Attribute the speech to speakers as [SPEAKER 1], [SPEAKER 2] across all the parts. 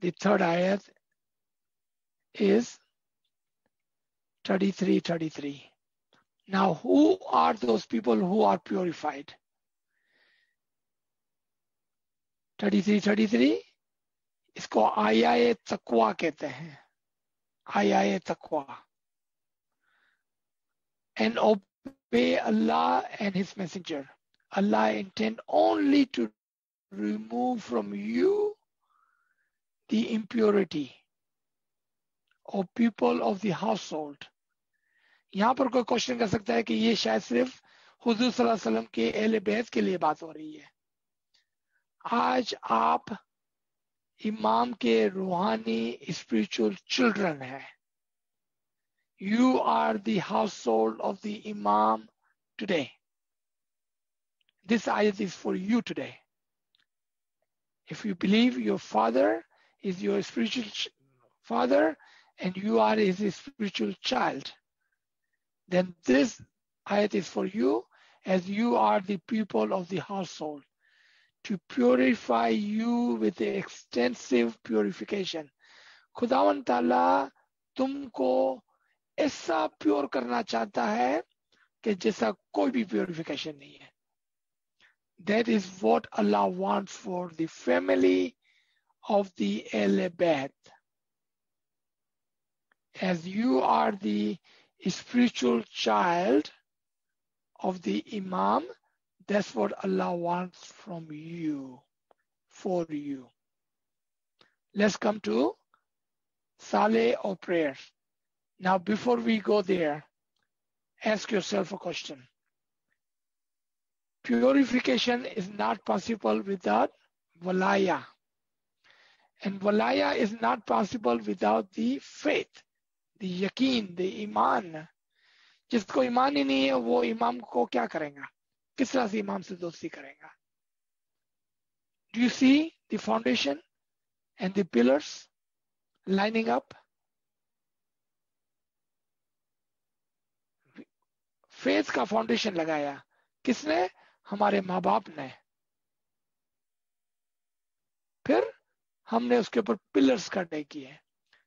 [SPEAKER 1] The third ayat is 33. Now, who are those people who are purified? 33, इसको आयाए तकवा कहते हैं, आयाए तकवा. And obey Allah and His Messenger. Allah intend only to remove from you the impurity of people of the household. यहाँ पर कोई question कर सकता है कि ये शायद सिर्फ हुजूर सल्लल्लाहु अलैहि वसल्लम के अहले बैत के लिए बात हो रही है. आज आप इमाम के रूहानी स्पिरिचुअल चिल्ड्रन हैं. You are the household of the Imam today. This ayat is for you today. If you believe your father is your spiritual father and you are his spiritual child, then this ayat is for you, as you are the people of the household, to purify you with the extensive purification. खुदावन ताला तुमको ऐसा pure करना चाहता है कि जैसा कोई भी प्योरिफिकेशन नहीं है. That is what Allah wants for the family of the ALWAAZ. As you are the spiritual child of the Imam, that's what Allah wants from you, for you. Let's come to Saleh or prayer. Now, before we go there, ask yourself a question. Purification is not possible without walaya. And walaya is not possible without the faith, the yaqeen, the iman. जिसको ईमान ही नहीं है वो इमाम को क्या करेगा, किस तरह से इमाम से दोस्ती करेगा? Do you see the foundation and the pillars lining up? Faith का फाउंडेशन लगाया किसने? हमारे माँ बाप ने. फिर हमने उसके ऊपर पिलर्स खड़े किए.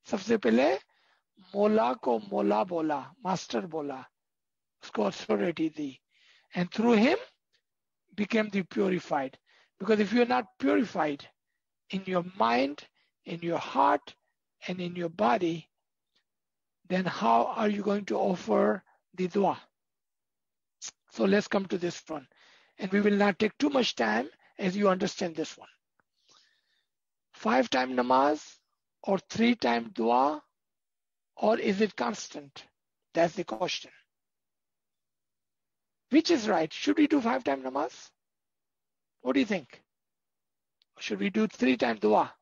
[SPEAKER 1] सबसे पहले मौला को मौला बोला, मास्टर बोला, उसको authority the, and through him became the purified. Because if you're not purified in your mind, in your heart, and in your body, then how are you going to offer the dua? So let's come to this one. And we will not take too much time as you understand this one. 5-time namaz or 3-time dua, or is it constant? That's the question. Which is right? Should we do 5-time namaz? What do you think? Should we do 3-time dua?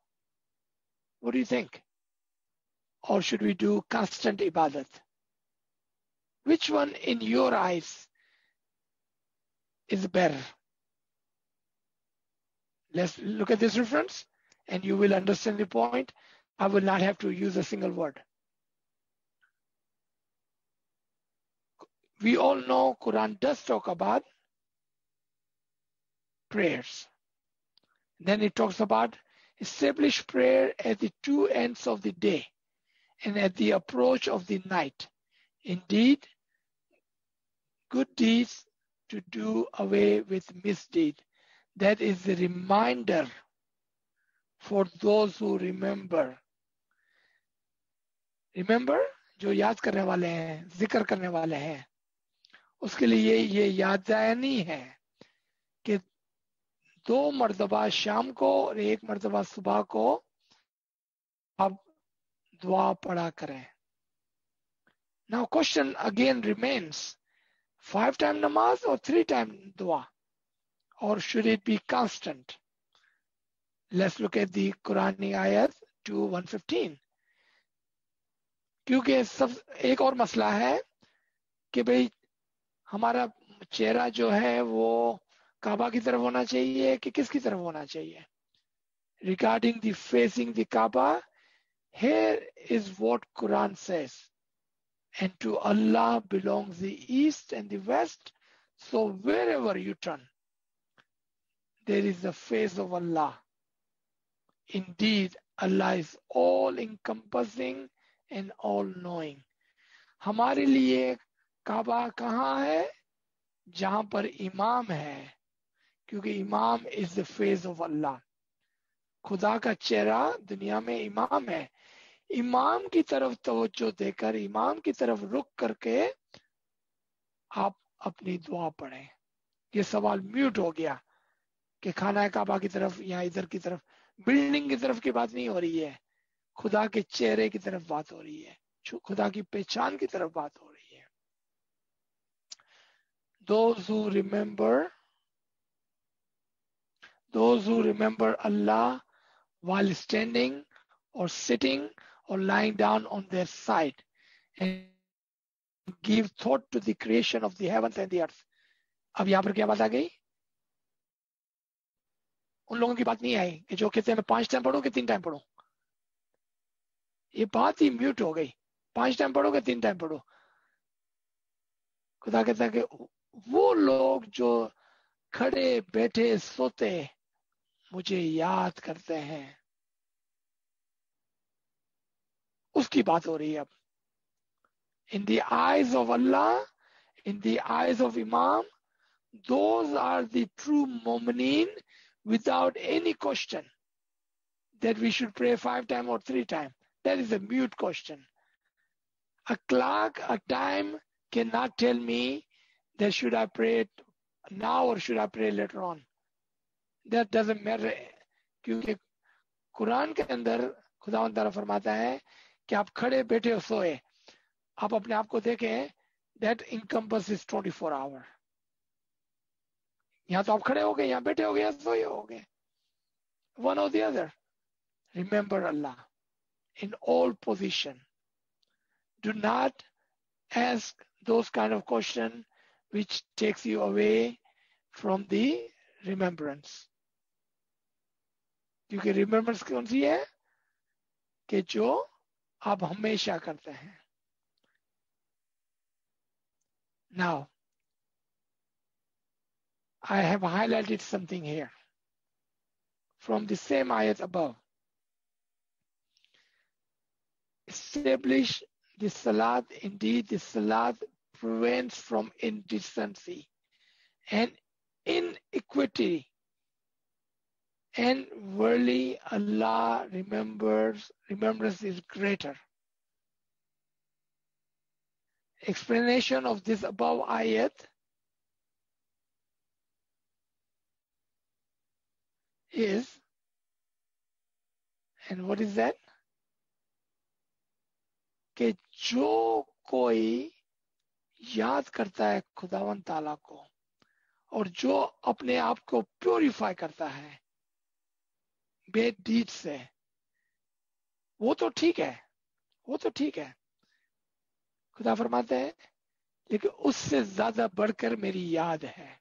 [SPEAKER 1] What do you think? Or should we do constant ibadat? Which one in your eyes is better? Let's look at this reference and you will understand the point. I will not have to use a single word. We all know Quran does talk about prayers. Then it talks about establish prayer at the two ends of the day and at the approach of the night. Indeed, good deeds to do away with misdeed. That is the reminder for those who remember. Remember, जो याद करने वाले हैं, जिक्र करने वाले हैं, उसके लिए ये याद दहानी है कि 2 मर्तबा शाम को और 1 मर्तबा सुबह को आप दुआ पढ़ा करें. Now question again remains, 5-time namaz or 3-time dua, or should it be constant? Let's look at the Quranic ayat 2:115. क्योंकि सब एक और मसला है कि भाई हमारा चेहरा जो है वो काबा की तरफ होना चाहिए कि किसकी तरफ होना चाहिए? Regarding the facing the Kaaba, here is what Quran says. And to Allah belongs the east and the west. So wherever you turn, there is the face of Allah. Indeed, Allah is all encompassing and all knowing. हमारे लिए काबा कहाँ है? जहां पर इमाम है, क्योंकि इमाम इज द फेस ऑफ अल्लाह. खुदा का चेहरा दुनिया में इमाम है. इमाम की तरफ तवज्जो देकर, इमाम की तरफ रुक करके आप अपनी दुआ पढ़ें. ये सवाल म्यूट हो गया कि खाना काबा की तरफ या इधर की तरफ, बिल्डिंग की तरफ की बात नहीं हो रही है. खुदा के चेहरे की तरफ बात हो रही है, खुदा की पहचान की तरफ बात हो रही है. Those who remember Allah while standing or sitting or lying down on their side and give thought to the creation of the heavens and the earth. अब यहां पर क्या बात आ गई? उन लोगों की बात नहीं आई कि जो कहते हैं मैं 5 टाइम पढ़ूं कि 3 टाइम पढ़ूं. ये बात ही म्यूट हो गई. 5 टाइम पढ़ो कि 3 टाइम पढ़ो. खुदा कहता है कि वो लोग जो खड़े बैठे सोते मुझे याद करते हैं, उसकी बात हो रही है अब. In the eyes of Allah, in the eyes of Imam, those are the true mu'mineen without any question that we should pray 5 times or 3 times. That is a mute question. A clock, a time cannot tell me that should I pray it now or should I pray later on. That doesn't matter. क्योंकि कुरान के अंदर खुदावंद ताला फरमाता है कि आप खड़े बैठे हो सोए, आप अपने आप को देखें. That encompasses 24 hours. यहाँ तो आप खड़े हो गए, यहाँ बैठे हो गए, यहाँ सोए हो गए. One or the other. Remember Allah in all position. Do not ask those kind of questions which takes you away from the remembrance. क्योंकि remembrance कौन सी है? कि जो आप हमेशा करते हैं. Now, I have highlighted something here from the same ayat above. Establish the salat. Indeed, the salat prevents from indecency and inequity. And verily, Allah remembrance is greater. Explanation of this above ayat is, and what is that? कि जो कोई याद करता है खुदावंद ताला को और जो अपने आप को प्योरीफाई करता है बेड डीड से, वो तो ठीक है, वो तो ठीक है. खुदा फरमाते हैं लेकिन उससे ज्यादा बढ़कर मेरी याद है.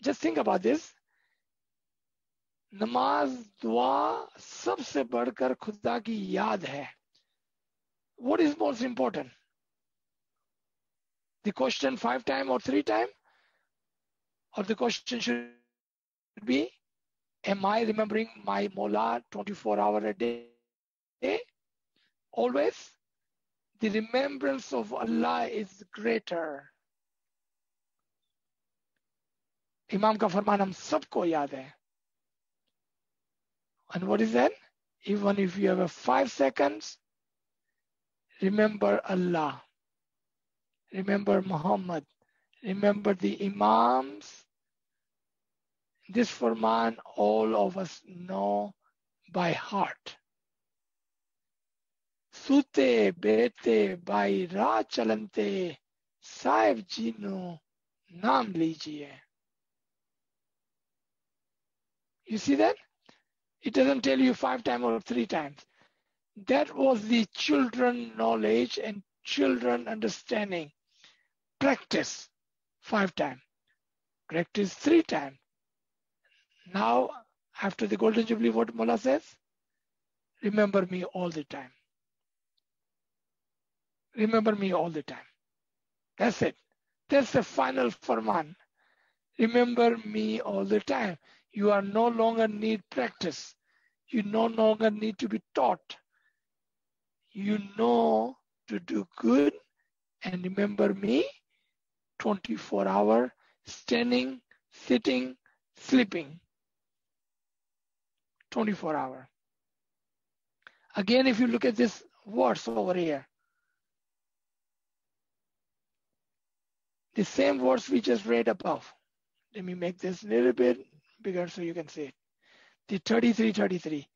[SPEAKER 1] Just think about this. नमाज, दुआ सबसे बढ़कर खुदा की याद है. What is most important? The question 5 times or 3 times? Or the question should be, am I remembering my Mola 24 hours a day? Always? The remembrance of Allah is greater. Imam का फरमान हम सबको याद है. And what is that? Even if you have 5 seconds, remember Allah, remember Muhammad, remember the Imams. This Furman all of us know by heart. Sute bete by ra chalante Sahib Jino naam lijiye. You see that? It doesn't tell you 5 times or 3 times. That was the children knowledge and children understanding. Practice 5 times. Practice 3 times. Now, after the Golden Jubilee, what Mullah says? Remember me all the time. Remember me all the time. That's it. That's the final Farman. Remember me all the time. You are no longer need practice. You no longer need to be taught. You know to do good and remember me 24 hours, standing, sitting, sleeping. 24 hours. Again, if you look at this words over here, the same words we just read above. Let me make this a little bit bigger so you can see it. The 33.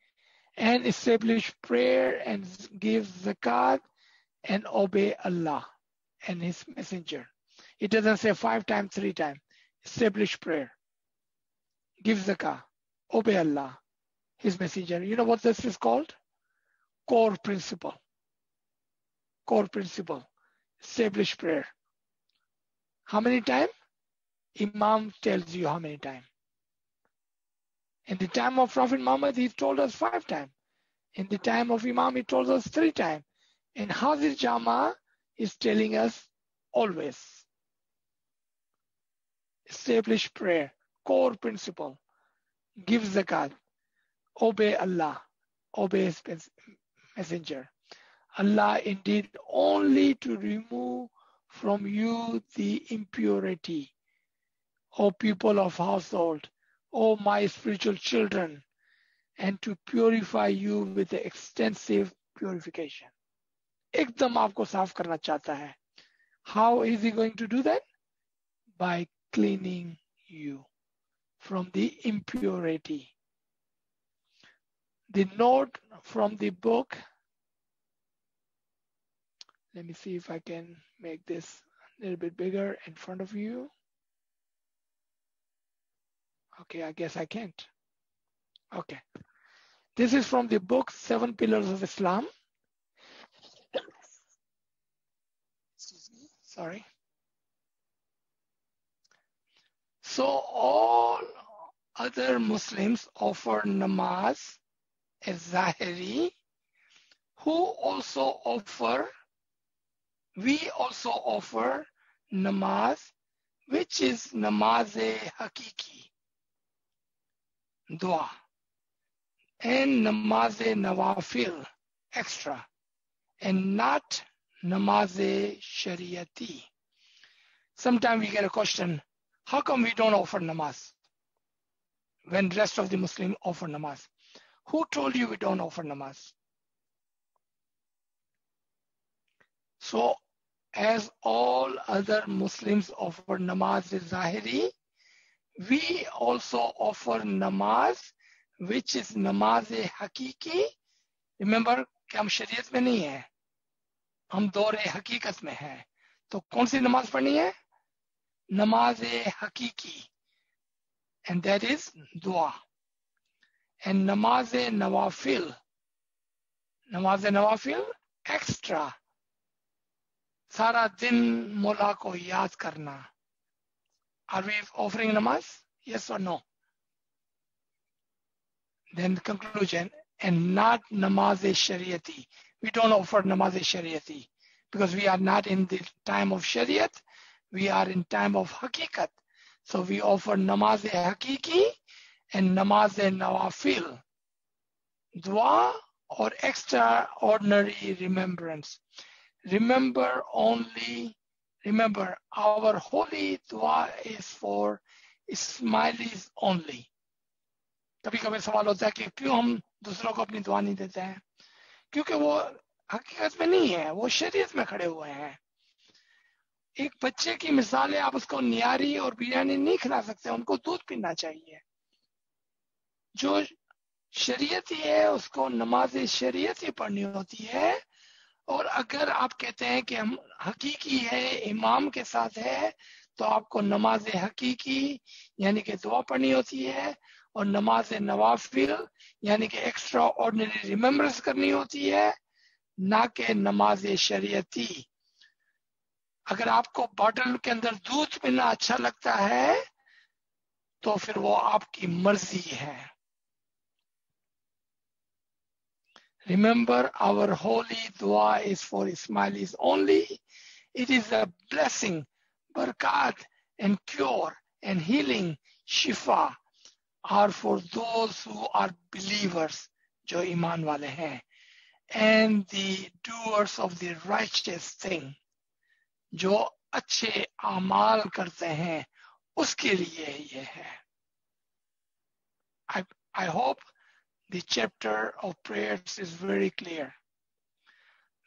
[SPEAKER 1] And establish prayer and give zakat and obey Allah and His messenger. It doesn't say 5 times, 3 times. Establish prayer, give zakah, obey Allah, His messenger. You know what this is called? Core principle. Core principle. Establish prayer. How many times? Imam tells you how many times. In the time of Prophet Muhammad, he told us 5 times. In the time of Imam, he told us 3 times. And Hazir Jama is telling us always. Establish prayer, core principle. Give zakat, obey Allah, obey His messenger. Allah indeed only to remove from you the impurity. O people of household, O my spiritual children, and to purify you with the extensive purification. एकदम आपको साफ करना चाहता है. How is he going to do that? By cleaning you from the impurity. The note from the book, let me see if I can make this a little bit bigger in front of you. Okay, I guess I can't. Okay. This is from the book 7 Pillars of Islam. Excuse me, sorry. So all other Muslims offer namaz as zahiri, we also offer namaz, which is namaz-e-hakiki, dua, and namaz-e-nawafil, extra, and not namaz-e-shariati. Sometimes we get a question, how come we don't offer namaz when the rest of the Muslims offer namaz? Who told you we don't offer namaz? So, as all other Muslims offer namaz zahiri, we also offer namaz, which is namaz-e-hakiki. Remember कि हम शरीयत में नहीं है, हम दौर-ए-हकीकत में हैं. तो कौन सी नमाज पढ़नी है? Namaz-e-hakiki, and that is dua. And namaz-e-nawafil, extra. Sara din mola ko yaad karna. Are we offering namaz? Yes or no? Then the conclusion, and not namaz-e-shariati. We don't offer namaz-e-shariati because we are not in the time of shariat. We are in time of hakikat. So we offer namaz-e-hakiki and namaz-e-nawafil, dua or extraordinary remembrance. Remember, our holy dua is for Ismailis only. कभी कभी सवाल होता है कि क्यों हम दूसरों को अपनी दुआ नहीं देते हैं? क्योंकि वो हकीकत में नहीं है, वो शरीयत में खड़े हुए हैं. एक बच्चे की मिसाल है, आप उसको नियारी और बिरयानी नहीं खिला सकते, उनको दूध पीना चाहिए. जो शरीयत ही है उसको नमाज शरीयत ही पढ़नी होती है. और अगर आप कहते हैं कि हम हकीकी है, इमाम के साथ है, तो आपको नमाज हकीकी यानी कि दुआ पढ़नी होती है और नमाज नवाफिल यानी कि एक्स्ट्रा ऑर्डिनरी रिमेम्बरेंस करनी होती है, ना कि नमाज शरीयती. अगर आपको बॉटल के अंदर दूध पीना अच्छा लगता है तो फिर वो आपकी मर्जी है. Remember, our holy dua is for Ismailis only. It is a blessing, barakat, and cure, and healing, shifa, are for those who are believers, जो ईमान वाले हैं, and the doers of the righteous thing, जो अच्छे अमाल करते हैं, उसके लिए ये है. I hope the chapter of prayers is very clear.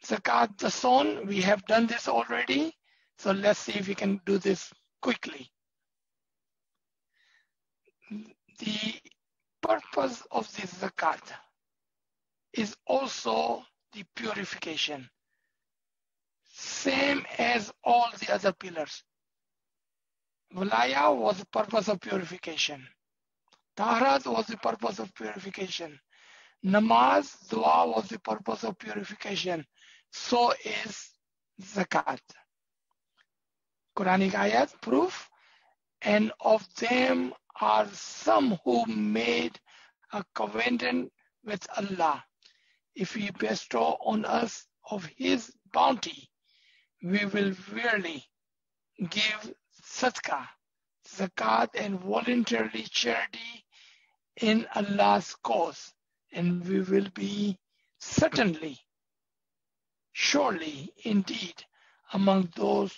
[SPEAKER 1] Zakat, the son, we have done this already, so let's see if we can do this quickly. The purpose of the zakat is also the purification, same as all the other pillars. Walaya was the purpose of purification. Taharat was the purpose of purification. Namaz, dua was the purpose of purification. So is zakat. Quranic ayat proof, and of them are some who made a covenant with Allah. If He bestow on us of His bounty, we will really give sadaqah, zakat, and voluntarily charity in Allah's cause, and we will be certainly, surely, indeed, among those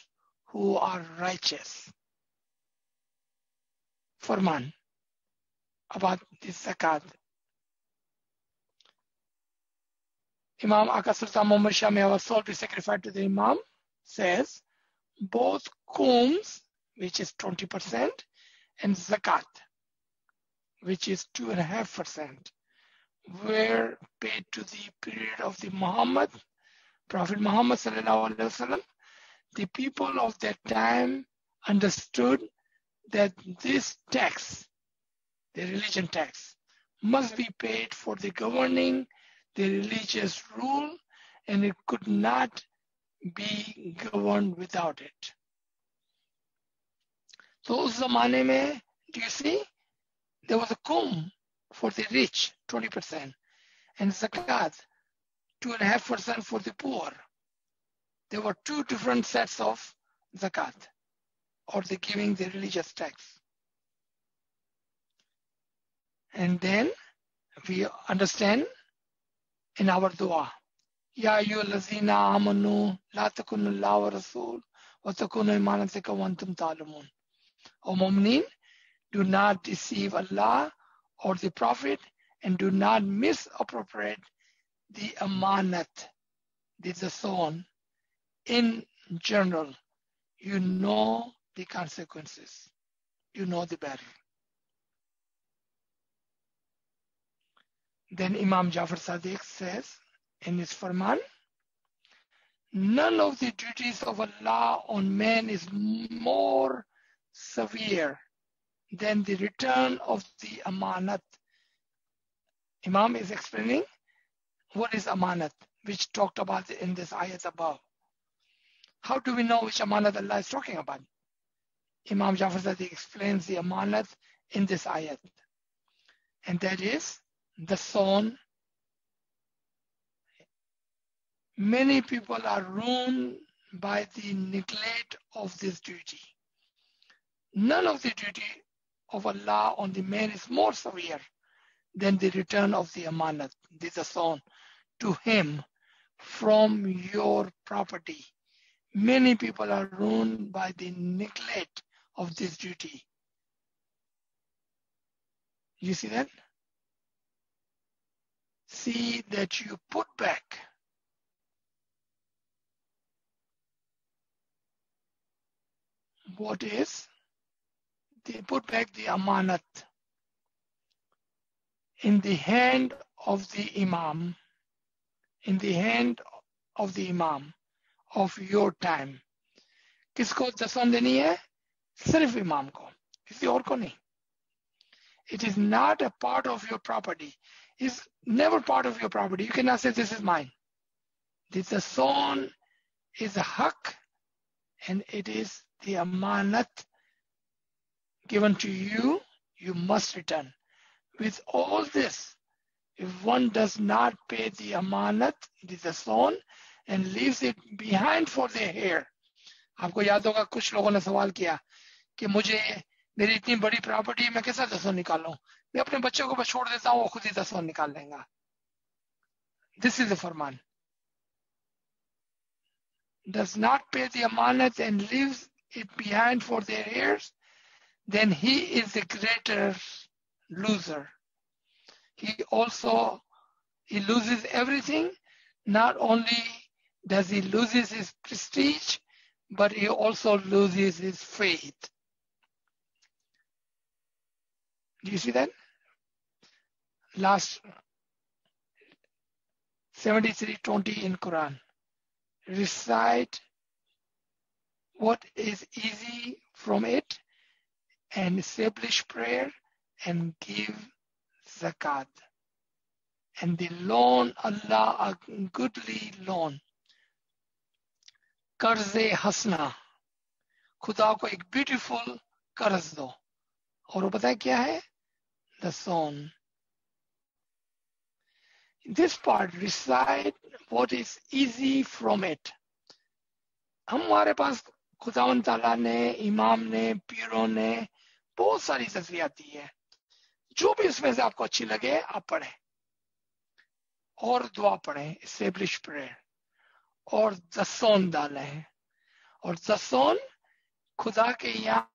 [SPEAKER 1] who are righteous. Farman about this zakat. Imam Aka Sultan Muhammad Shah, may our soul be sacrificed to the Imam, says both khums, which is 20%, and zakat, which is 2.5%, were paid to the period of the Prophet Muhammad sallallahu alaihi wasallam. The people of that time understood that this tax, the religion tax, must be paid for the governing the religious rule, and it could not be governed without it. So us zamane mein, do you see, there was a khum for the rich, 20%, and zakat, 2.5% for the poor. There were two different sets of zakat, or the giving the religious tax. And then we understand in our dua, Ya ayyuhallazina amanu la takunu Allah wa rasul wa takunu imanatikum wa antum ta'lamun. O mu'minin, do not deceive Allah or the Prophet, and do not misappropriate the amanat, the son. In general, you know the consequences. You know the better. Then Imam Jafar Sadiq says in his Farman, none of the duties of Allah on man is more severe than the return of the amanat. Imam is explaining what is amanat, which talked about in this ayat above. How do we know which amanat Allah is talking about? Imam Jafar Sadiq explains the amanat in this ayat, and that is the son. Many people are ruined by the neglect of this duty. None of the duty of Allah on the man is more severe than the return of the amanat, the son, to him from your property. Many people are ruined by the neglect of this duty. You see that? See that you put back what is, they put back the amanat in the hand of the imam, in the hand of the imam of your time. किसको दसवन देनी है? सिर्फ imam को, किसी और को नहीं. It is not a part of your property. It's never part of your property. You cannot say this is mine. This son is a haq, and it is the amanat given to you. You must return. With all this, if one does not pay the amanat, the son, and leaves it behind for the heir. आपको याद होगा कुछ लोगों ने सवाल किया कि मुझे मेरी इतनी बड़ी प्रॉपर्टी मैं कैसा दसों निकालूं, मैं अपने बच्चों को बस छोड़ देता हूँ, वो खुद ही 10 निकाल लेगा. This is the Farman. Does not pay the amanat and leaves it behind for their heirs, then he is the greater loser. He loses everything. Not only does he lose his prestige, but he also loses his faith. Do you see that? Last 73:20 in Quran. Recite what is easy from it and establish prayer and give zakat. And the loan Allah a goodly loan. कर्ज़े हसना, खुदा को एक beautiful कर्ज दो. और वो पता है क्या है? The song. This part, recite what is easy from it. हमारे पास खुदावन ताला ने, इमाम ने, पीरों ने बहुत सारी तस्वीर दी है. जो भी इसमें से आपको अच्छी लगे आप पढ़ें और दुआ पढ़ें, establish prayer और दसोन डालें. और दसोन खुदा के यहाँ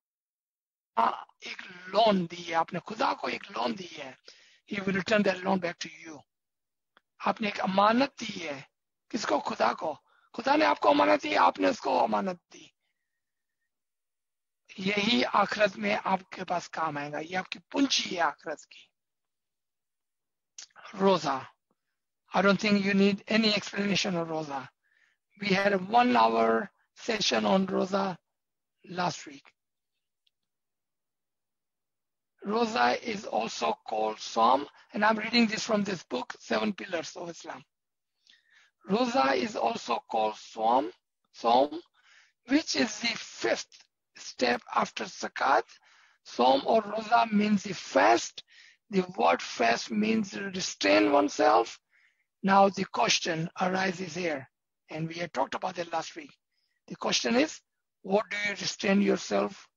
[SPEAKER 1] एक लोन दी है. आपने खुदा को एक लोन दी है. He will return that loan back to you. आपने एक अमानत दी है. किसको? खुदा को. खुदा ने आपको अमानत दी, आपने उसको अमानत दी. यही आखिरत में आपके पास काम आएगा. ये आपकी पूंजी है आखिरत की. रोजा. I don't think you need any explanation of roza. We had a 1 hour session on roza last week. Roza is also called Psalm, and I'm reading this from this book, 7 Pillars of Islam. Roza is also called Psalm, which is the 5th step after Zakat. Psalm or Roza means the fast. The word fast means restrain oneself. Now the question arises here, and we had talked about it last week. The question is, what do you restrain yourself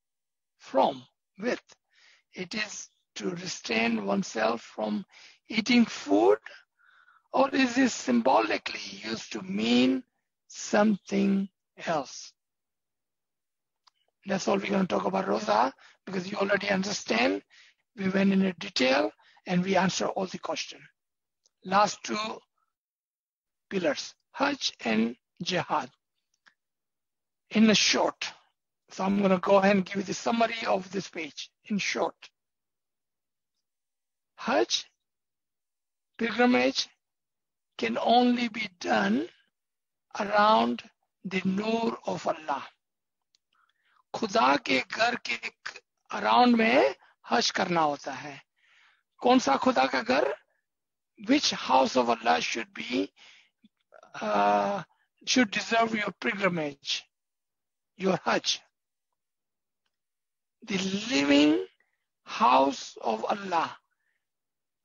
[SPEAKER 1] from, with? It is to restrain oneself from eating food, or is this symbolically used to mean something else? That's all we're going to talk about Roza, because you already understand. We went into detail and we answered all the questions. Last 2 pillars, Hajj and Jihad. In a short, so I'm going to go ahead and give you the summary of this page. In short, Hajj, pilgrimage, can only be done around the Noor of Allah. खुदा के घर के around में हज करना होता है. कौन सा खुदा का घर? Which house of Allah should deserve your pilgrimage, your hajj? The living house of Allah.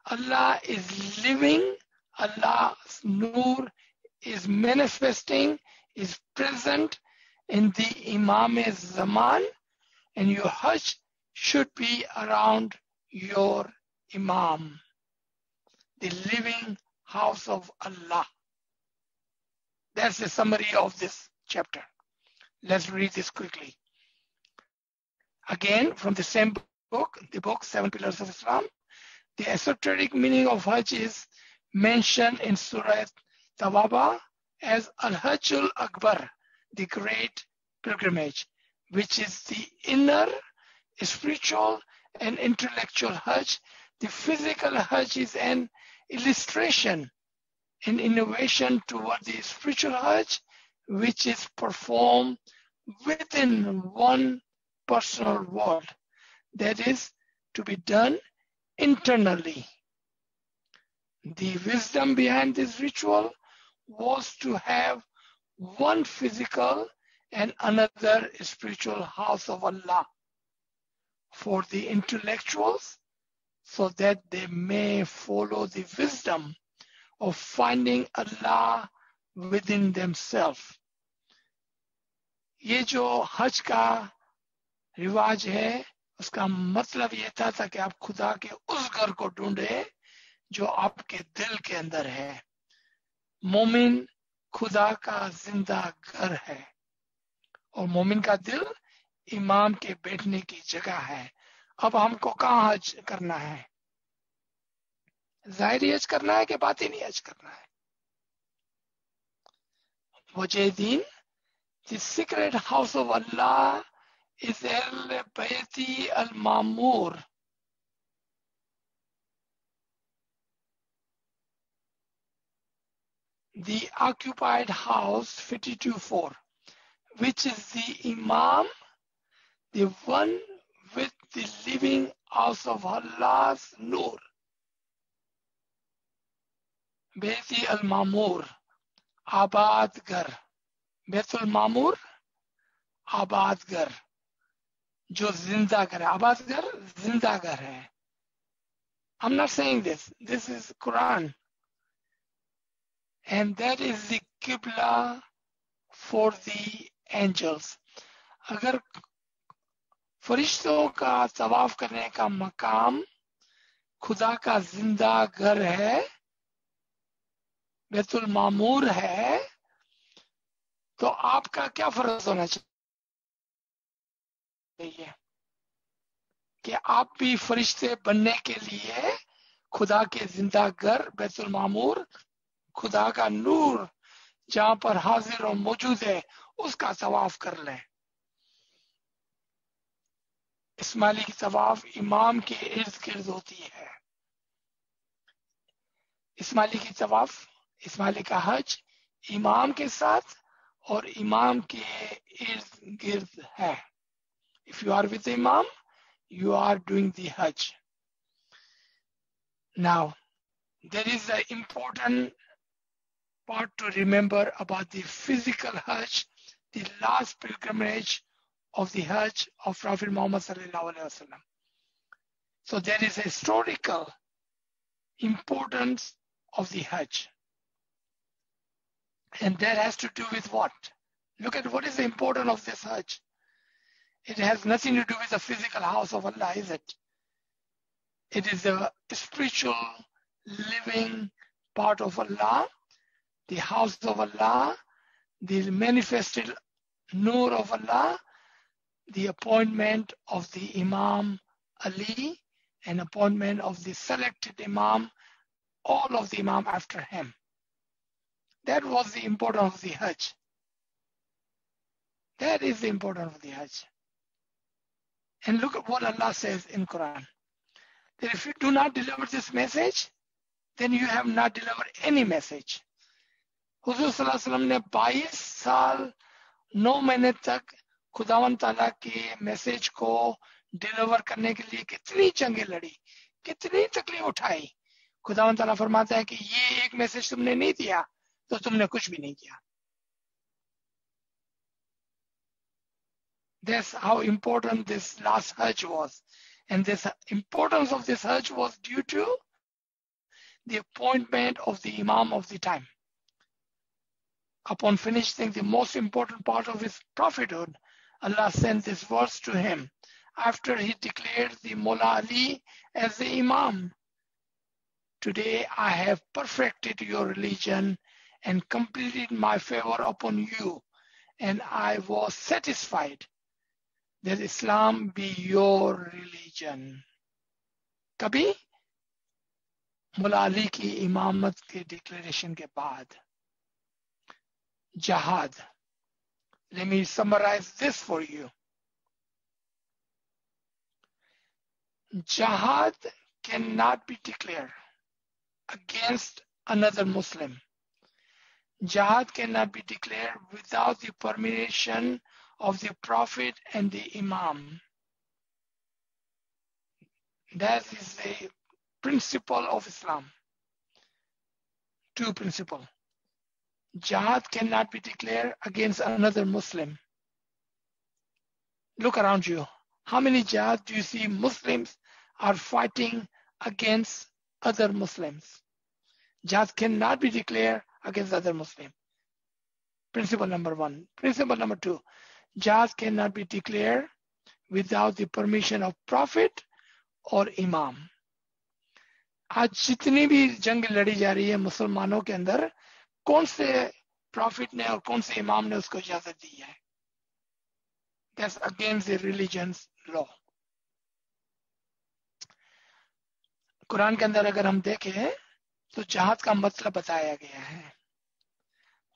[SPEAKER 1] Allah is living. Allah's Noor is manifesting, is present in the Imam Zaman, and your hajj should be around your Imam, the living house of Allah. That's the summary of this chapter. Let's read this quickly. Again, from the same book, the book 7 Pillars of Islam, the esoteric meaning of Hajj is mentioned in Surah Tawbah as Al-Hajjul Akbar, the great pilgrimage, which is the inner, spiritual, and intellectual Hajj. The physical Hajj is an illustration, an innovation toward the spiritual Hajj, which is performed within one personal world, that is to be done internally. The wisdom behind this ritual was to have one physical and another spiritual house of Allah for the intellectuals, so that they may follow the wisdom of finding Allah within themselves. ये जो हज का रिवाज है उसका मतलब ये था कि आप खुदा के उस घर को ढूंढे जो आपके दिल के अंदर है। मोमिन खुदा का जिंदा घर है और मोमिन का दिल इमाम के बैठने की जगह है। अब हमको कहाँ हज करना है? जाहिरी हज करना है कि बातिनी हज करना है? वजह दीन, the secret house of Allah is al-Bayti al-Mamur. The occupied house 52:4, which is the Imam, the one with the living house of Allah's Nur. Bayti al-Mamur, Abad Ghar. Baitul Mamur, Abad Ghar, जो जिंदा घर है। आबाद घर जिंदा घर है। I'm not saying this. This is Quran. And that is the Qibla for the angels. अगर फरिश्तों का तवाफ करने का मकाम खुदा का जिंदा घर है, बैतुल मामूर है, तो आपका क्या फर्ज होना चाहिए कि आप भी फरिश्ते बनने के लिए खुदा के जिंदा घर बैतुल मामूर, खुदा का नूर जहां पर हाजिर और मौजूद है, उसका तवाफ कर लें। इस्माइली की तवाफ इमाम के इर्द गिर्द होती है। इस्माइली की तवाफ, इस्माइली का हज इमाम के साथ और इमाम के इर्द गिर्द है। If you are with the Imam, you are doing the Hajj. Now, there is an important part to remember about the physical Hajj, the last pilgrimage of the Hajj of Prophet Muhammad sallallahu alaihi wasallam. So there is a historical importance of the Hajj. And that has to do with what? Look at what is the importance of this Hajj. It has nothing to do with the physical house of Allah, is it? It is the spiritual living part of Allah, the house of Allah, the manifested nur of Allah, the appointment of the Imam Ali, and appointment of the selected Imam, all of the Imam after him. That was the importance of the Hajj. That is the importance of the Hajj. And look at what Allah says in Quran. That if you do not deliver this message, then you have not delivered any message. हुजूर सल्लल्लाहु अलैहि वसल्लम ने 22 साल 9 महीने तक खुदावंद ताला के मैसेज को डिलीवर करने के लिए कितनी जंगें लड़ी, कितनी तकलीफ उठाई। खुदावंद ताला फरमाता है कि ये एक मैसेज तुमने नहीं दिया तो तुमने कुछ भी नहीं किया। That's how important this last Hajj was. And this importance of this Hajj was due to the appointment of the Imam of the time. Upon finishing the most important part of his prophethood, Allah sent this verse to him after he declared the Mullah Ali as the Imam. Today I have perfected your religion and completed my favor upon you, and I was satisfied that Islam be your religion. कभी मुल्ला अली की इमामत के declaration के बाद jihad. Let me summarize this for you. Jihad cannot be declared against another Muslim. Jihad cannot be declared without the permission of the Prophet and the Imam. That is the principle of Islam. Two principles. Jihad cannot be declared against another Muslim. Look around you. How many jihad do you see Muslims are fighting against other Muslims? Jihad cannot be declared against other Muslims. Principle number one. Principle number two. Jihad cannot be declared without the permission of prophet और इमाम। आज जितनी भी जंग लड़ी जा रही है मुसलमानों के अंदर, कौन से प्रॉफिट ने और कौन से इमाम ने उसको इजाजत दी है? That's against the religion's law. Quran के अंदर अगर हम देखें तो जहाद का मतलब बताया गया है,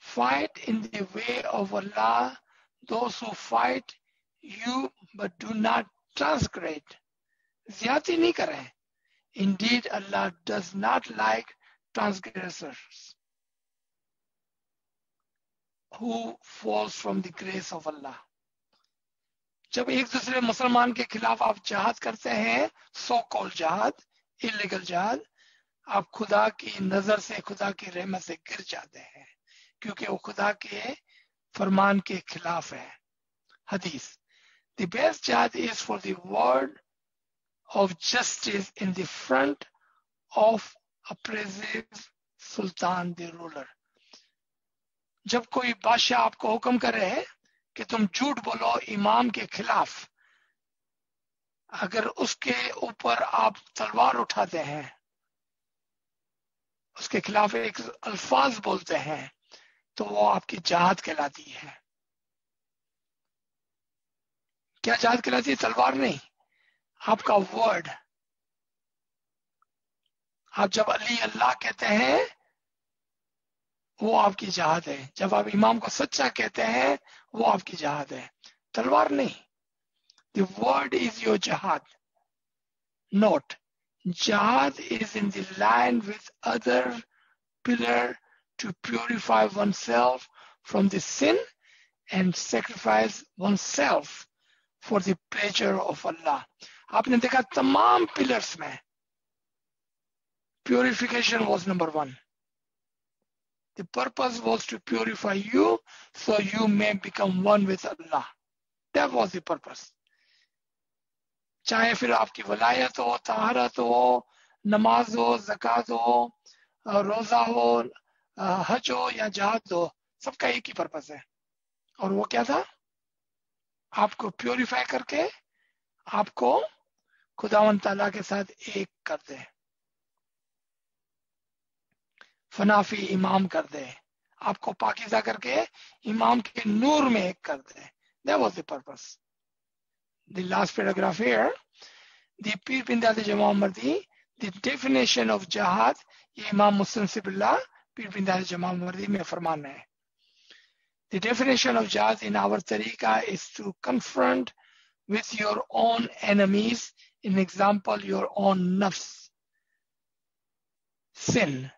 [SPEAKER 1] fight in the way of Allah those who fight you but do not transgress. ज्यादती नहीं करें। Indeed, Allah does not like transgressors who falls from the grace of Allah. जब एक दूसरे मुसलमान के खिलाफ आप जहाद करते हैं, सो कॉल जहाद, इलीगल जहाद, आप खुदा की नजर से, खुदा की रहमत से गिर जाते हैं, क्योंकि वो खुदा के फरमान के खिलाफ है। हदीस, the best jihad is for the word of justice in the front of oppressive sultan, the ruler. जब कोई बादशाह आपको हुक्म करे कि तुम झूठ बोलो इमाम के खिलाफ, अगर उसके ऊपर आप तलवार उठाते हैं, उसके खिलाफ एक अल्फाज बोलते हैं, तो वो आपकी जहाद कहलाती है। क्या जहाद कहलाती है? तलवार नहीं, आपका वर्ड। आप जब अली अल्लाह कहते हैं, वो आपकी जहाद है। जब आप इमाम को सच्चा कहते हैं, वो आपकी जहाद है, तलवार नहीं। The word is your jihad. Note, jihad is in the line with other pillar to purify oneself from the sin and sacrifice oneself for the pleasure of Allah. आपने देखा तमाम pillars में purification was number one. The purpose was to purify you so you may become one with Allah. That was the purpose. चाहे फिर आपकी वलायत हो, तहारत हो, नमाज हो, ज़कात हो, रोजा हो, हज हो या जहाद हो, सबका एक ही पर्पस है। और वो क्या था? आपको प्योरीफाई करके आपको खुदावन ताला के साथ एक कर दे, फनाफी इमाम कर दे, आपको पाकीज़ा करके इमाम के नूर में एक कर दे। That was the purpose. The last paragraph here, the Pir Pindal Jama Mardi, the definition of jihad, ये इमाम मुस्लिम सिबिल्ला पीर पिंदाल जमा मर्दी में फरमान है। The definition of jihad in our tariqa is to confront with your own enemies, in example, your own nafs, sin,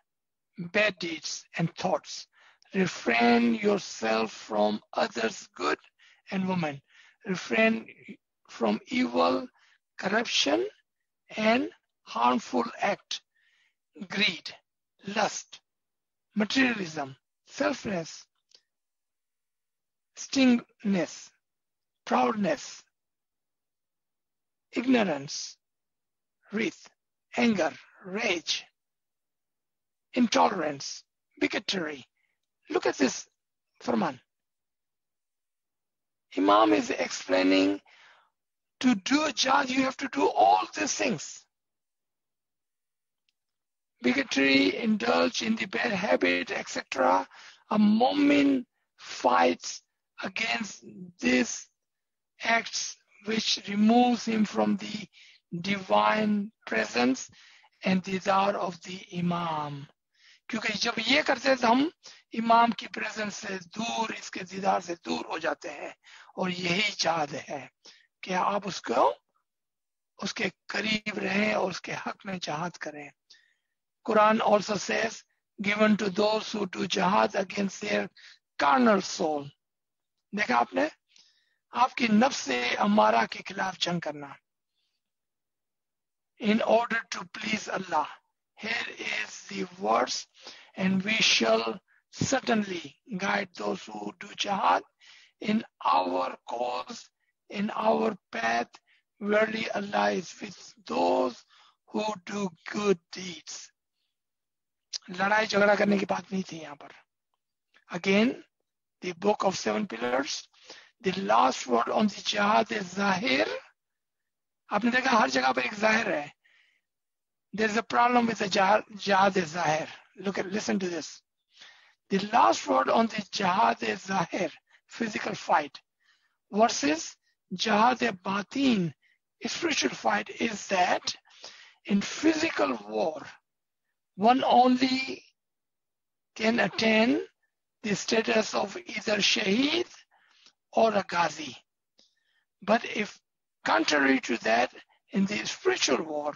[SPEAKER 1] bad deeds and thoughts. Refrain yourself from others' good and women. Refrain from evil, corruption and harmful act, greed, lust, materialism, selfness, stinginess, proudness, ignorance, wrath, anger, rage, intolerance, bigotry. Look at this Farman. Imam is explaining, to do a jihad you have to do all these things. Bigotry, indulge in the bad habit, etc. A mu'min fights against these acts which removes him from the divine presence and didar of the Imam. क्योंकि जब ये करते हैं तो हम इमाम की presence से दूर, इसके दीदार से दूर हो जाते हैं, और यही चाहत है कि आप उसको उसके करीब रहें और उसके हक में जहाद करें। Quran also says, given to those who do jihad against their carnal soul. देखा आपने, आपकी नफ्स से अमारा के खिलाफ जंग करना, in order to please Allah. Here is the verse, and we shall certainly guide those who do jihad in our cause, in our path. Verily Allah is with those who do good deeds. लड़ाई झगड़ा करने की बात नहीं थी यहाँ पर। Again, the book of 7 pillars, the last word on the jihad is zahir, आपने देखा हर जगह पर एक जाहिर है. There is a problem with the jihad zahir. Listen to this. The last word on the jihad zahir, physical fight, versus jihad batin, spiritual fight, is that in physical war, one only can attain the status of either shaheed or a ghazi. But if contrary to that, in the spiritual war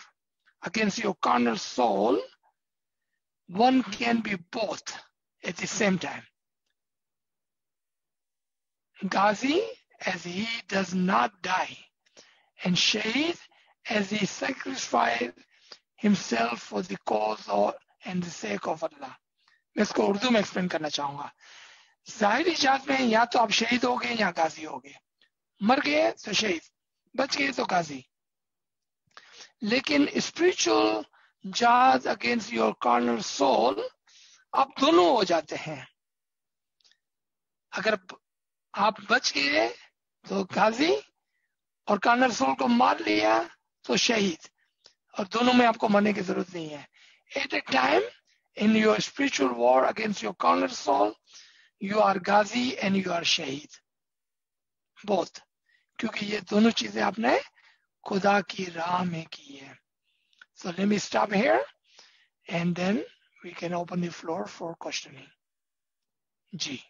[SPEAKER 1] against your carnal soul, one can be both at the same time. Ghazi, as he does not die, and shaheed, as he sacrificed himself for the cause of and the sake of Allah. मैं इसको उर्दू में explain करना चाहूंगा. जाहिरी जात में या तो आप शहीद हो गए या गाजी हो गए. मर गए तो शहीद, बच गए तो गाजी. लेकिन स्पिरिचुअल जात अगेंस्ट योर कार्नल सोल, आप दोनों हो जाते हैं. अगर आप बच गए तो गाजी, और कार्नल सोल को मार लिया तो शहीद. और दोनों में आपको मरने की जरूरत नहीं है. At a time in your spiritual war against your carnal soul, you are Ghazi and you are Shaheed. Both. क्योंकि ये दोनों चीजें आपने खुदा की राह में की है. So let me stop here and then we can open the floor for questioning. Ji.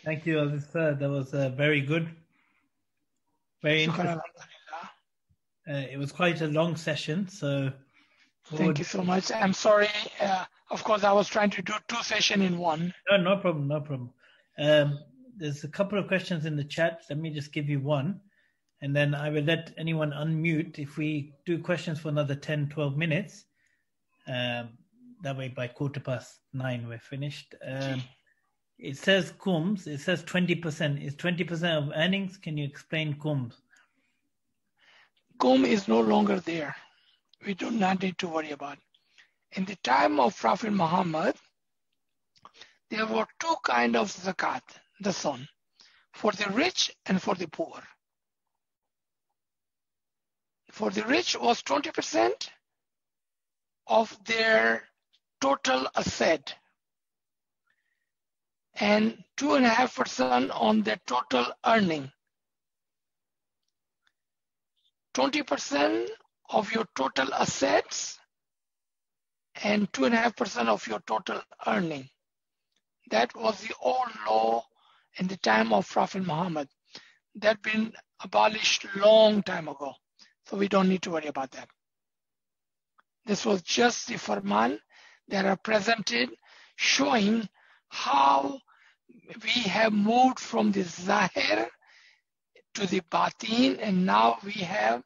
[SPEAKER 2] Thank you, Aziz sir. That was very good. Very interesting. It was quite a long session, so
[SPEAKER 1] thank you so much. I'm sorry. Of course, I was trying to do 2 sessions in one.
[SPEAKER 2] No problem, no problem. There's a couple of questions in the chat. Let me just give you one, and then I will let anyone unmute. If we do questions for another 10, 12 minutes, that way by 9:15 we're finished. It says Kums, it says 20%. Is 20% of earnings? Can you explain Kums?
[SPEAKER 1] Kum is no longer there. We do not need to worry about it. In the time of Prophet Muhammad, there were 2 kinds of zakat, the son, for the rich and for the poor. For the rich was 20% of their total asset and 2.5% on their total earning. 20% of your total assets and 2.5% of your total earning. That was the old law in the time of Prophet Muhammad. That been abolished long time ago. So we don't need to worry about that. This was just the farman that are presented showing how we have moved from the zahir to the batin, and now we have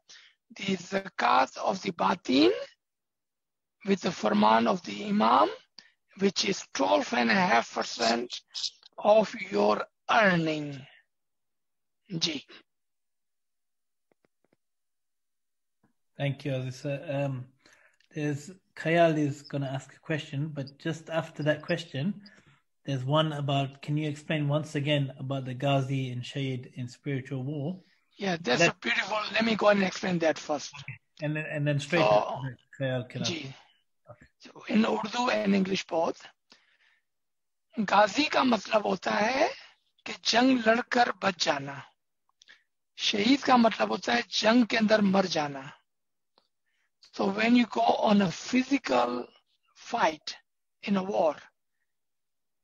[SPEAKER 1] the zakat of the batin with the farman of the imam, which is 12.5% of your earning. Ji.
[SPEAKER 2] Thank you, Aziz. There's Khayal is going to ask a question, but just after that question, there's one about, can you explain once again about the Ghazi and Shaheed in spiritual war?
[SPEAKER 1] Yeah, that's a beautiful, let me go and explain that first.
[SPEAKER 2] Okay. And then straight after Khayal can ask.
[SPEAKER 1] Okay. So in Urdu and English both, Ghazi का मतलब होता है कि जंग लड़कर बच जाना. शहीद का मतलब होता है जंग के अंदर मर जाना. So when you go on a physical fight in a war,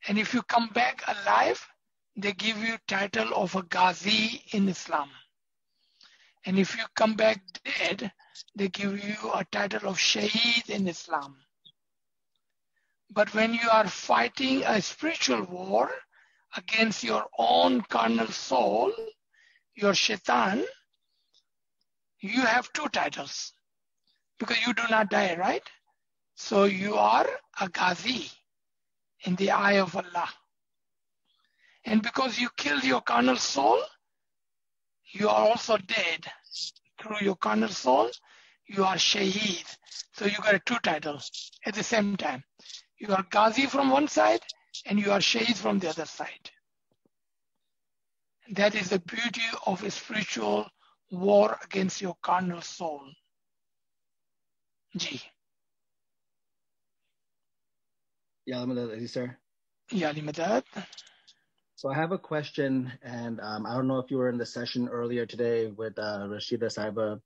[SPEAKER 1] and if you come back alive, they give you title of a Ghazi in Islam. And if you come back dead, they give you a title of Shaheed in Islam. But when you are fighting a spiritual war against your own carnal soul, your shaitan, you have 2 titles. Because you do not die, right? So you are a Ghazi in the eye of Allah. And because you killed your carnal soul, you are also dead. Through your carnal soul, you are Shaheed. So you got 2 titles at the same time. You are Ghazi from one side and you are Shaheed from the other side. That is the beauty of a spiritual war against your carnal soul. Ji.
[SPEAKER 3] Ya Madad, sir.
[SPEAKER 1] Ya Madad.
[SPEAKER 3] So I have a question, and I don't know if you were in the session earlier today with Rashida Saiba,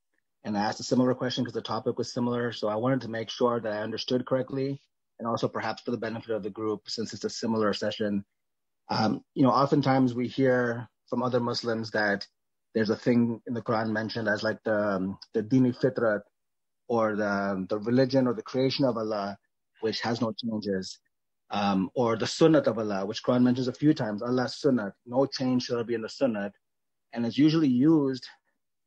[SPEAKER 3] and I asked a similar question because the topic was similar. So I wanted to make sure that I understood correctly, and also perhaps for the benefit of the group, since it's a similar session. Oftentimes we hear from other Muslims that there's a thing in the Quran mentioned as like the dini fitrat, or the religion or the creation of Allah, which has no changes. Or the sunnat of Allah, which Quran mentions a few times, Allah's sunnat, no change shall be in the sunnat. And it's usually used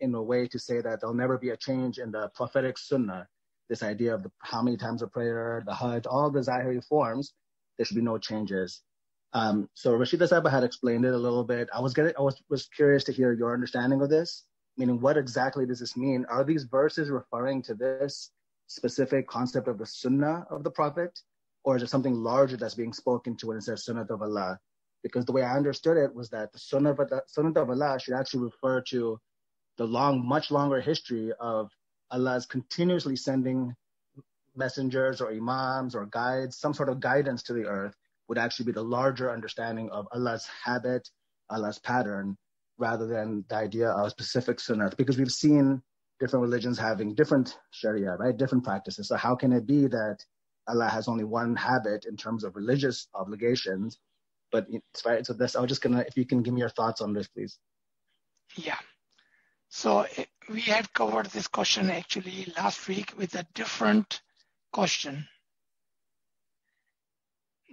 [SPEAKER 3] in a way to say that there'll never be a change in the prophetic sunnah, this idea of how many times of prayer, the hajj, all the zahiri forms, there should be no changes. So Rashida Saiba had explained it a little bit. I was curious to hear your understanding of this, meaning what exactly does this mean? Are these verses referring to this specific concept of the sunnah of the prophet? Or is it something larger that's being spoken to when it says Sunnat of Allah? Because the way I understood it was that the Sunnat of Allah should actually refer to the much longer history of Allah's continuously sending messengers or imams or guides, some sort of guidance to the earth, would actually be the larger understanding of Allah's habit, Allah's pattern, rather than the idea of specific Sunnat. Because we've seen different religions having different Sharia, right? Different practices. So how can it be that Allah has only one habit in terms of religious obligations, but it's right. So this, I was just gonna, if you can give me your thoughts on this, please.
[SPEAKER 1] Yeah. So we had covered this question actually last week with a different question.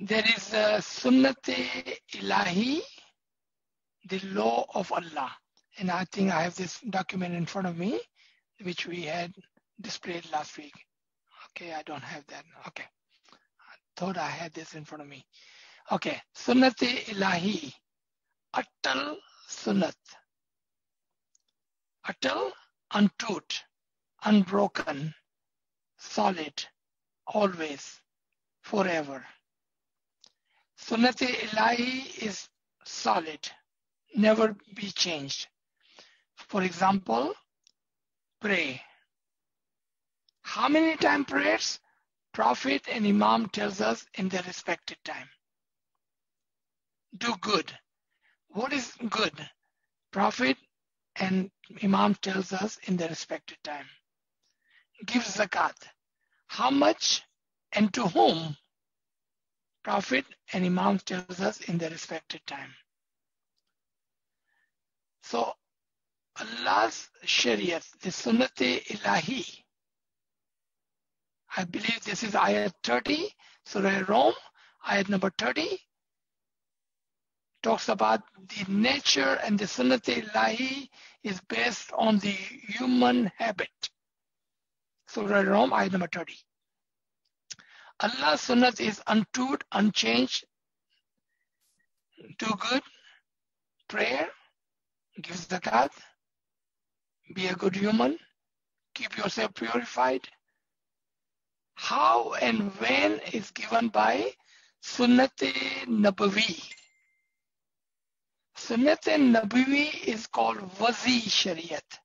[SPEAKER 1] There is a Sunnat-e Ilahi, the law of Allah. And I think I have this document in front of me, which we had displayed last week. Okay, I don't have that. Okay. I thought I had this in front of me. Okay. Sunnat-e Ilahi. Atal Sunnat. Atal, untaught, unbroken, solid, always, forever. Sunnat-e Ilahi is solid, never be changed. For example, pray. How many time prayers? Prophet and Imam tells us in their respected time. Do good. What is good? Prophet and Imam tells us in their respected time. Give zakat. How much and to whom? Prophet and Imam tells us in their respected time. So Allah's Shariat, the Sunnat-e Ilahi, I believe this is ayat 30, Surah Rum, ayat number 30, talks about the nature, and the Sunnat-e Ilahi is based on the human habit. Surah Rum, ayat number 30. Allah's Sunnat is untaught, unchanged, do good, prayer, give zakat, be a good human, keep yourself purified. How and when is given by Sunnat-e Nabawi. Sunnat-e Nabawi is called Wazi Shariat.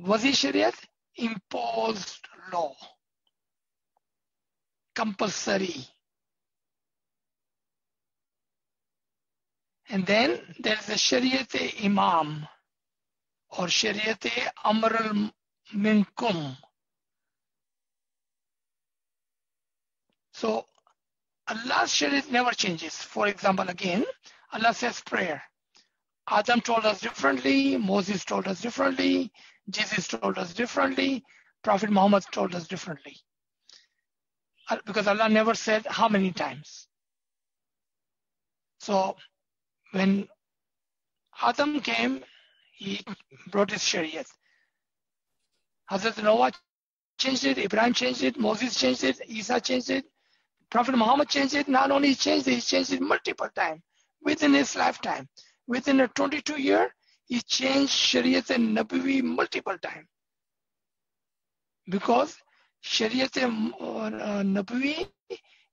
[SPEAKER 1] Wazi Shariat, imposed law, compulsory. And then there's the Shariat-e Imam or Shariat-e Amr al-Minkum. So Allah's Shariat never changes. For example, again, Allah says prayer. Adam told us differently, Moses told us differently, Jesus told us differently, Prophet Muhammad told us differently. Because Allah never said how many times. So when Adam came, he brought his Shariat. Hazrat Noah changed it, Ibrahim changed it, Moses changed it, Isa changed it, Prophet Muhammad changed it. Not only he changed it multiple times within his lifetime. Within a 22 year, he changed Shariat and Nabawi multiple times. Because Shariat and Nabawi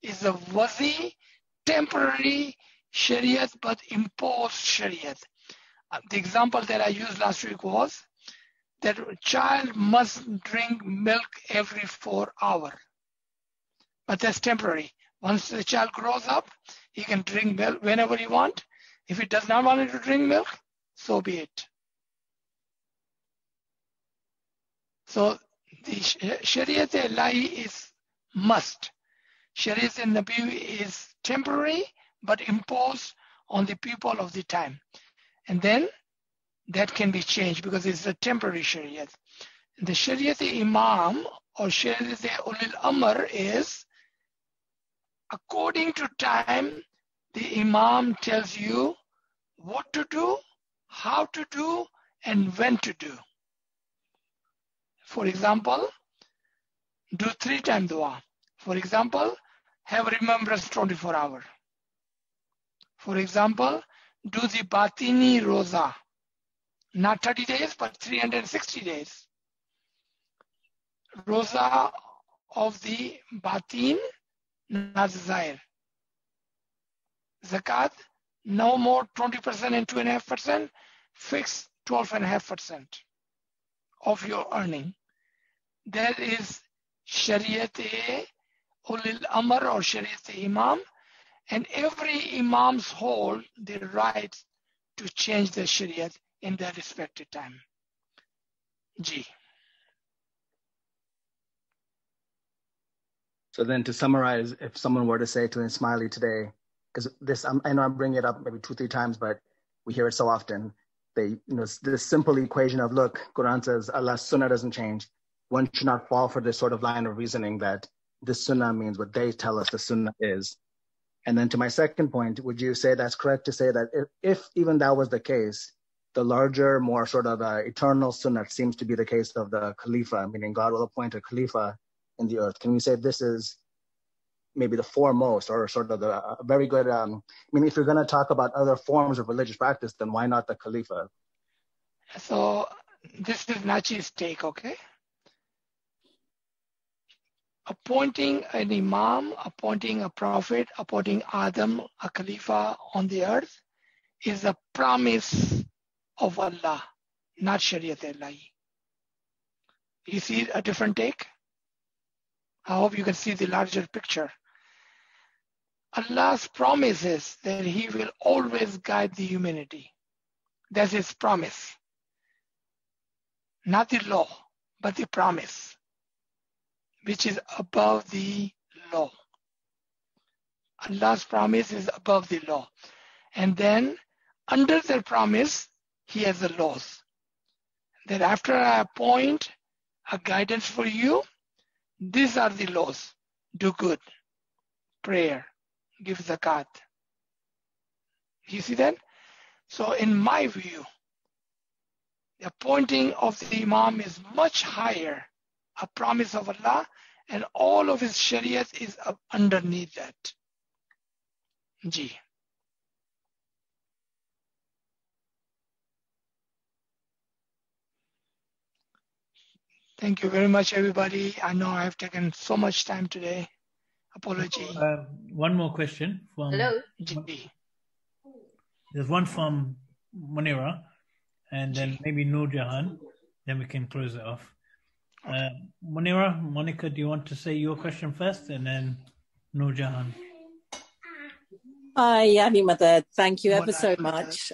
[SPEAKER 1] is a wazi, temporary Shariat, but imposed Shariat. the example that I used last week was that a child must drink milk every 4 hours. But that's temporary. Once the child grows up, he can drink milk whenever he wants. If he does not want to drink milk, so be it. So the Shariat-e-Ilahi is must. Shariat-e-Nabi is temporary, but imposed on the people of the time. And then that can be changed because it's a temporary Shariat. The Shariat-e-Imam or Shariat-e-Ulil Amr is according to time, the Imam tells you what to do, how to do, and when to do. For example, do 3-time dua. For example, have remembrance 24 hours. For example, do the Batini Roza. Not 30 days, but 360 days. Roza of the Batin, not Zahir. Zakat, no more 20% and 2.5%, fixed 12.5% of your earning. That is Shariat-e-Ulil Amr or Shariat-e-Imam, and every Imams hold the right to change the Shariat in their respective time. G.
[SPEAKER 3] So then to summarize, if someone were to say to Ismaili today, because this, I know I'm bringing it up maybe 2-3 times, but we hear it so often, this simple equation of, look, Quran says Allah's sunnah doesn't change. One should not fall for this sort of line of reasoning that this sunnah means what they tell us the sunnah is. And then to my second point, would you say that's correct to say that if even that was the case, the larger, more sort of eternal sunnah seems to be the case of the Khalifa, meaning God will appoint a Khalifa in the earth? Can we say this is maybe the foremost or sort of a very good, if you're going to talk about other forms of religious practice, then why not the Khalifa?
[SPEAKER 1] So this is Nachi's take, okay? Appointing an Imam, appointing a Prophet, appointing Adam, a Khalifa on the earth is a promise of Allah, not Shariat-e-Ilahi. You see a different take? I hope you can see the larger picture. Allah's promise is that He will always guide the humanity. That's His promise. Not the law, but the promise, which is above the law. Allah's promise is above the law. And then under the promise, He has the laws. That after I appoint a guidance for you, these are the laws. Do good, prayer, give zakat. You see that? So in my view, the appointing of the Imam is much higher, a promise of Allah, and all of his Shariat is underneath that. G. Thank you very much, everybody. I know I have taken so much time today. Apology.
[SPEAKER 2] One more question from
[SPEAKER 4] Hello.
[SPEAKER 1] G.
[SPEAKER 2] There's one from Munira, and then maybe Noor Jahan. Then we can close it off. Munira, Monica, do you want to say your question first, and then Noor Jahan?
[SPEAKER 5] Hi, Yani Mother. Thank you ever so much.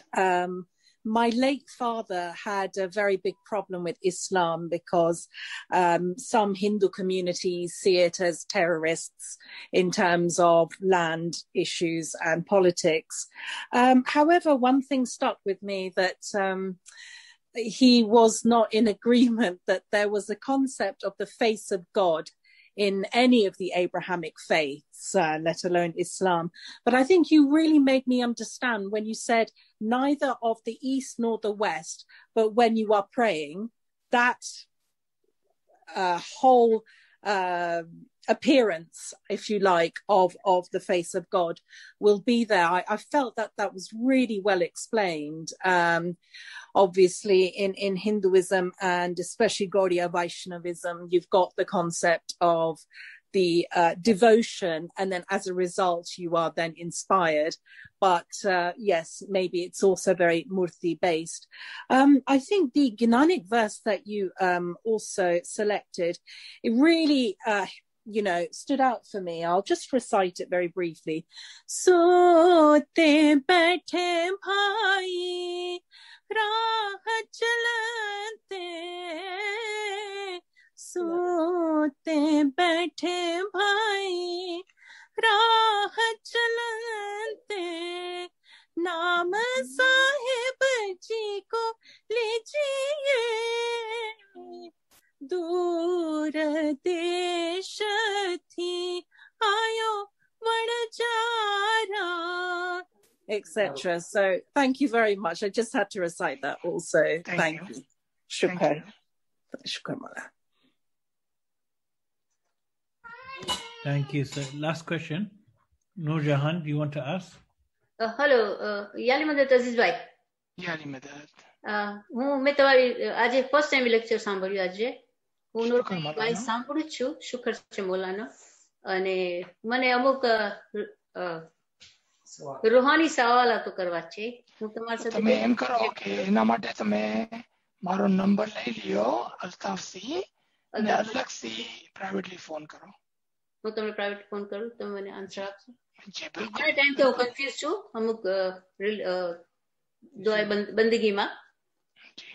[SPEAKER 5] My late father had a very big problem with Islam because some Hindu communities see it as terrorists in terms of land issues and politics. However, one thing stuck with me that he was not in agreement that there was a concept of the face of God in any of the Abrahamic faiths, let alone Islam. But I think you really made me understand when you said neither of the East nor the West, but when you are praying, that whole appearance, if you like, of the face of God will be there. I felt that was really well explained. Obviously, in Hinduism and especially Gaudiya Vaishnavism, you've got the concept of the devotion, and then as a result you are then inspired. But yes, maybe it's also very murti based. I think the Gnanic verse that you also selected, it really stood out for me. I'll just recite it very briefly. Sote baithe bhai raah chalante, sote baithe bhai raah chalante, naam sahib ji ko lijiye, दूर देश थी आयो Vanzara, etc. So thank you very much. I just had to recite that also. Thank you. Shukran. Shukran.
[SPEAKER 2] Thank you, sir. Last question. Noor Jahan, do you want to ask?
[SPEAKER 4] Hello, Yali Madad Aziz bhai.
[SPEAKER 1] Yali Madad.
[SPEAKER 4] मैं તમારી આજે first time lecture સાંભળ્યું આજે. હું ભાઈ સાંભળું છું, શુક્ર છે મોલાનો. અને મને અમુક રૂહાની સવાલાતો કરવા છે. હું તમારી સાથે
[SPEAKER 1] તમે એમ કરો કે એના માટે તમે મારો નંબર લઈ લ્યો અલ્તાફથી અને અલગથી પ્રાઇવેટલી ફોન કરો.
[SPEAKER 4] હું તમને પ્રાઇવેટ ફોન કરું, તમે મને આન્સર આપશો?
[SPEAKER 1] જી બિલકુલ.
[SPEAKER 4] ઘણા ટાઈમ તો હું કન્ફ્યુઝ છું અમુક દુઆ બંદગીમાં,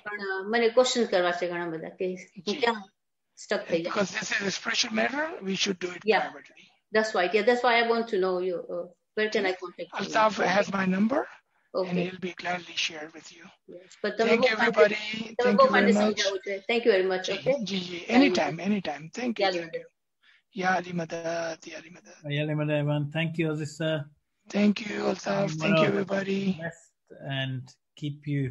[SPEAKER 4] પણ મને ક્વેશ્ચન કરવા છે ઘણા બધા કે હું ક્યાં stuck થઈ જાય.
[SPEAKER 1] Because this is a special matter, we should do it privately.
[SPEAKER 4] That's right. Yeah, that's why I want to know you. Where can I contact you?
[SPEAKER 1] Altaf has my number, and he'll be gladly share with you. Yes. But thank you, everybody. Thank you very much.
[SPEAKER 4] Thank you very much. Okay.
[SPEAKER 1] Anytime. Thank you. Ya Ali Madad.
[SPEAKER 2] Yali Madad. Thank you, Aziz sir.
[SPEAKER 1] Thank you, Altaf. Thank you, everybody.
[SPEAKER 2] And keep you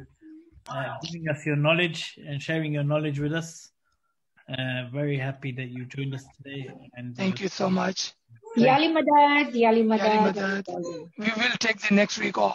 [SPEAKER 2] giving us your knowledge and sharing your knowledge with us. Very happy that you joined us today. And
[SPEAKER 1] thank you so much.
[SPEAKER 6] Yali Madad.
[SPEAKER 1] We will take the next week off.